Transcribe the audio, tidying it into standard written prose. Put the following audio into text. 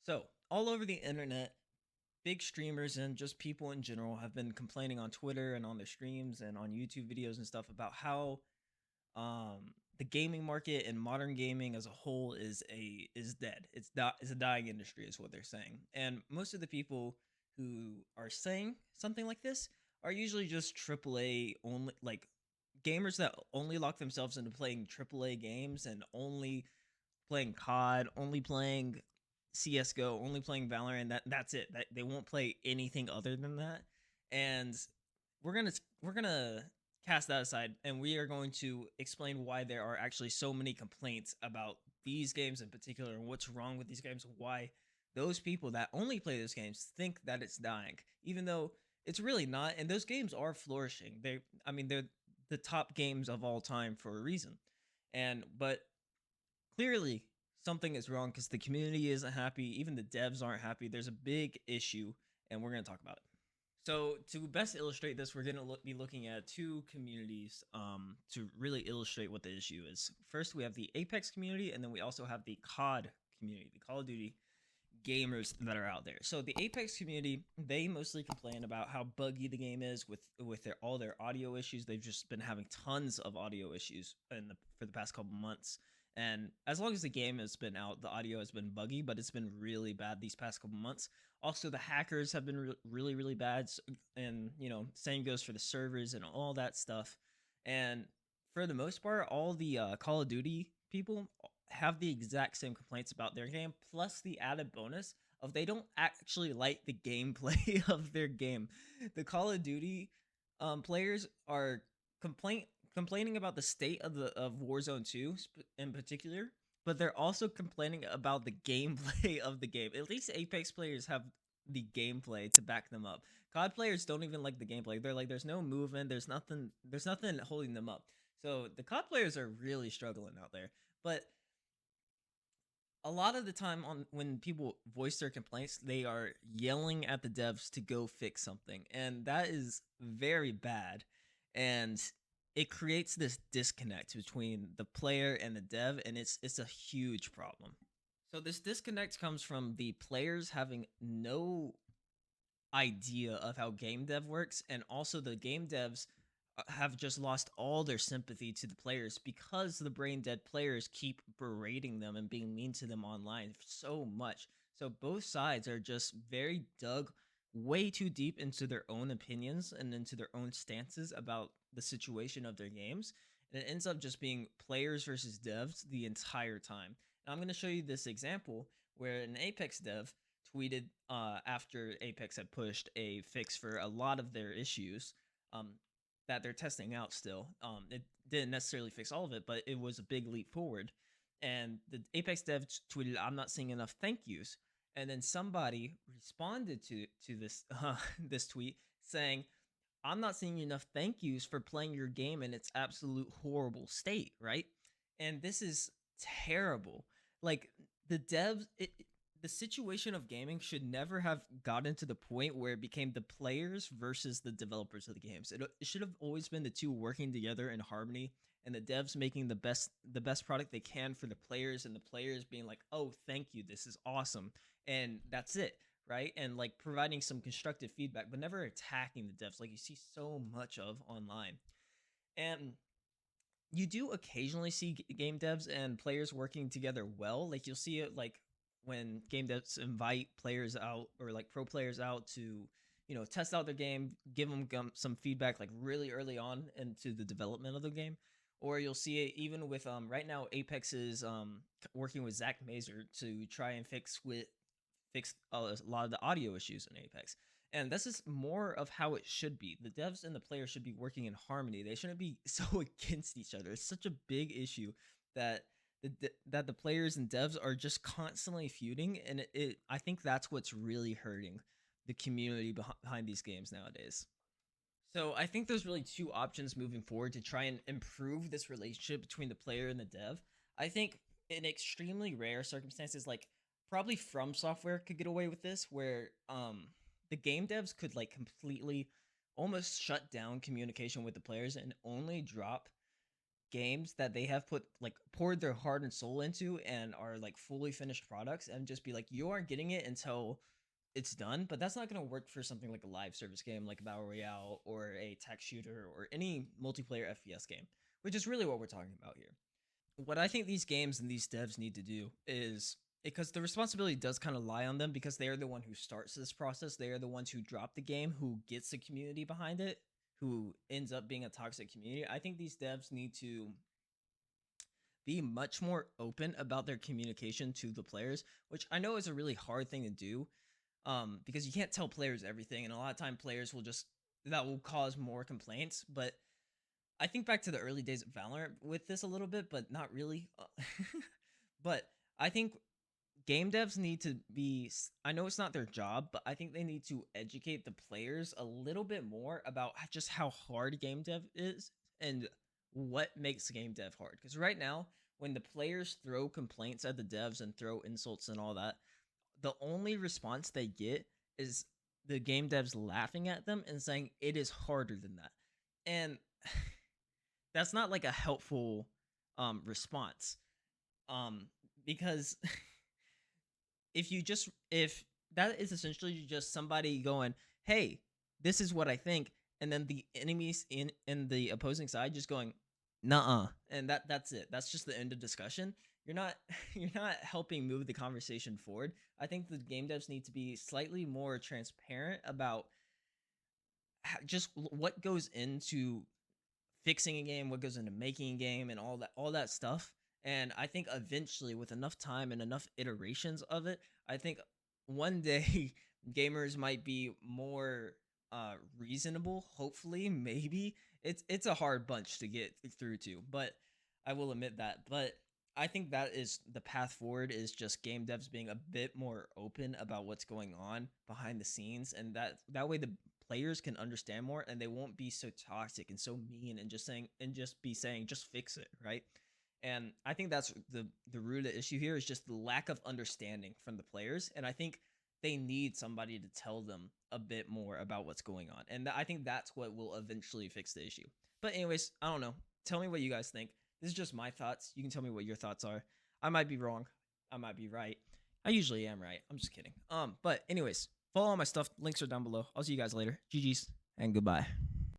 So, all over the internet, big streamers and just people in general have been complaining on Twitter and on their streams and on YouTube videos and stuff about how the gaming market and modern gaming as a whole is dead. It's a dying industry is what they're saying. And most of the people who are saying something like this are usually just AAA only, like gamers that only lock themselves into playing AAA games and only playing COD, only playing CS:GO, only playing Valorant. That's it. That they won't play anything other than that. And we're gonna cast that aside, and we are going to explain why there are actually so many complaints about these games in particular, and what's wrong with these games. Why those people that only play those games think that it's dying, even though it's really not. And those games are flourishing. They're the top games of all time for a reason. And but clearly something is wrong because the community isn't happy, even the devs aren't happy. There's a big issue, and we're going to talk about it. So to best illustrate this, we're going to be looking at two communities to really illustrate what the issue is. First, we have the Apex community, and then we also have the COD community, the Call of Duty gamers that are out there. So the Apex community, they mostly complain about how buggy the game is with all their audio issues. They've just been having tons of audio issues for the past couple months. And as long as the game has been out, the audio has been buggy, but it's been really bad these past couple months. Also, the hackers have been really, really bad. And, same goes for the servers and all that stuff. And for the most part, all the Call of Duty people have the exact same complaints about their game, plus the added bonus of they don't actually like the gameplay of their game. The Call of Duty players are complaining about the state of Warzone 2 in particular, but they're also complaining about the gameplay of the game. At least Apex players have the gameplay to back them up. COD players don't even like the gameplay. They're like, there's no movement, there's nothing holding them up. So the COD players are really struggling out there. But a lot of the time on when people voice their complaints, they are yelling at the devs to go fix something, and that is very bad. And it creates this disconnect between the player and the dev, and it's a huge problem. So this disconnect comes from the players having no idea of how game dev works, and also the game devs have just lost all their sympathy to the players because the brain dead players keep berating them and being mean to them online so much. So both sides are just very dug way too deep into their own opinions and into their own stances about the situation of their games. And it ends up just being players versus devs the entire time. And I'm going to show you this example where an Apex dev tweeted after Apex had pushed a fix for a lot of their issues. That they're testing out still. It didn't necessarily fix all of it, but it was a big leap forward. And the Apex dev tweeted, "I'm not seeing enough thank yous." And then somebody responded to this this tweet saying, "I'm not seeing enough thank yous for playing your game in its absolute horrible state." Right? And this is terrible. Like the devs, the situation of gaming should never have gotten to the point where it became the players versus the developers of the games. It should have always been the two working together in harmony, and the devs making the best product they can for the players, and the players being like, "Oh, thank you, this is awesome," and that's it, right? And like providing some constructive feedback, but never attacking the devs like you see so much of online. And you do occasionally see game devs and players working together well. Like you'll see it like when game devs invite players out or like pro players out to test out their game, give them some feedback like really early on into the development of the game. Or you'll see it even with right now Apex is working with Zach Mazer to try and fix a lot of the audio issues in Apex. And this is more of how it should be. The devs and the players should be working in harmony. They shouldn't be so against each other. It's such a big issue that the players and devs are just constantly feuding, and I think that's what's really hurting the community behind these games nowadays. So I think there's really two options moving forward to try and improve this relationship between the player and the dev. I think in extremely rare circumstances, like probably From Software could get away with this, where the game devs could like completely almost shut down communication with the players and only drop games that they have put like poured their heart and soul into and are like fully finished products and just be like, you aren't getting it until it's done. But that's not going to work for something like a live service game like Battle Royale or a tech shooter or any multiplayer FPS game, which is really what we're talking about here. What I think these games and these devs need to do is, because the responsibility does kind of lie on them, because they are the one who starts this process. They are the ones who drop the game, who gets the community behind it, who ends up being a toxic community. I think these devs need to be much more open about their communication to the players, which I know is a really hard thing to do, because you can't tell players everything, and a lot of time players will just, that will cause more complaints. But I think back to the early days of Valorant with this a little bit, but not really. But I think game devs need to be, I know it's not their job, but I think they need to educate the players a little bit more about just how hard game dev is and what makes game dev hard. Because right now, when the players throw complaints at the devs and throw insults and all that, the only response they get is the game devs laughing at them and saying it is harder than that. And that's not like a helpful response, um because if that is essentially just somebody going, hey, this is what I think, and then the enemies in the opposing side just going, nah, and that's it. That's just the end of discussion. You're not you're not helping move the conversation forward. I think the game devs need to be slightly more transparent about just what goes into fixing a game, what goes into making a game, and all that stuff. And I think eventually, with enough time and enough iterations of it, I think one day gamers might be more reasonable. Hopefully, maybe it's a hard bunch to get through to, but I will admit that. But I think that is the path forward, is just game devs being a bit more open about what's going on behind the scenes, and that way the players can understand more and they won't be so toxic and so mean and just be saying just fix it, right? And I think that's the root of the issue here, is just the lack of understanding from the players. And I think they need somebody to tell them a bit more about what's going on, and I think that's what will eventually fix the issue. But anyways, I don't know, tell me what you guys think. This is just my thoughts. You can tell me what your thoughts are. I might be wrong, I might be right. I usually am right, I'm just kidding. But anyways, follow all my stuff. Links are down below. I'll see you guys later. GG's and goodbye.